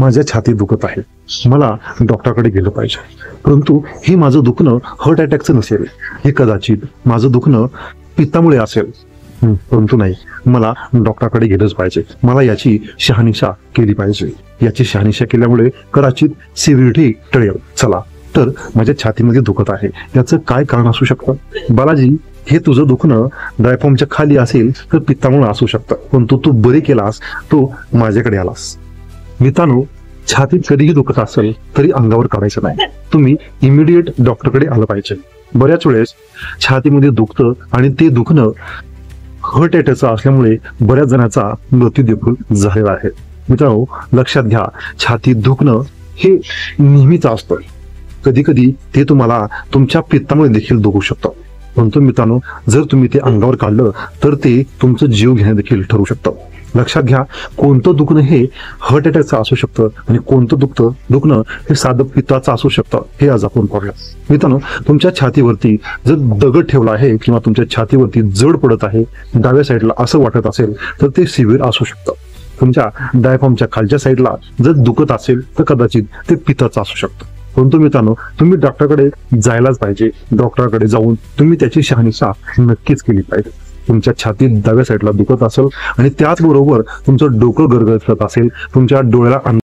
माझ्या छातीत दुखत आहे, मला डॉक्टरकडे गेलं पाहिजे, परंतु हे माझं दुखणं हार्ट अटॅकचं नसेल, हे कदाचित माझं दुखणं पित्तामुळे असेल, परंतु नाही, मला डॉक्टरकडे गेलंच पाहिजे, मला याची शहानिशा केली पाहिजे, याची शहानिशा केल्यामुळे कदाचित सिव्हिरिटी टळेल. चला तर माझ्या छातीमध्ये दुखत आहे, याचं काय कारण असू शकतं? बालाजी, हे तुझं दुखणं डायफ्रामच्या खाली असेल तर पित्तामुळे असू शकतं, पण तू बरे केलास, तू माझ्याकडे आलास. मित्रांनो, छातीत कधीही दुखत असेल तरी अंगावर काढायचं नाही, तुम्ही इमिडिएट डॉक्टरकडे आलं पाहिजे. बऱ्याच वेळेस छातीमध्ये दुखतं आणि ते दुखणं हार्ट अटॅकचं असल्यामुळे बऱ्याच जणांचा मृत्यू देखील झालेला आहे. मित्रांनो, लक्षात घ्या, छातीत दुखणं हे नेहमीच असतं, कधी कधी ते तुम्हाला तुमच्या पित्तामुळे देखील दुखू शकतं, परंतु मित्रांनो, जर तुम्ही ते अंगावर काढलं तर ते तुमचं जीव घेणं देखील ठरू शकतं. लक्षात घ्या, कोणतं दुखणं हे हार्ट अटॅकचं असू शकतं आणि कोणतं दुखणं हे साधं पित्ताचं असू शकतं, हे आज आपण पाहूया. मित्रांनो, तुमच्या छातीवरती जर दगड ठेवला आहे किंवा तुमच्या छातीवरती जड पडत आहे, डाव्या साईडला असं वाटत असेल तर ते सिव्हिअर असू शकतं. तुमच्या डायफ्रामच्या खालच्या साईडला जर दुखत असेल तर कदाचित ते पित्ताचं असू शकतं. परंतु मित्रांनो, तुम्ही डॉक्टरकडे जायलाच पाहिजे. डॉक्टरकडे जाऊन तुम्ही त्याची शहानिशा नक्कीच केली पाहिजे. तुमच्या छातीत डाव्या साईडला दुखत असेल आणि त्याचबरोबर तुमचं डोकं गरगरत असेल, तुमच्या डोळ्याला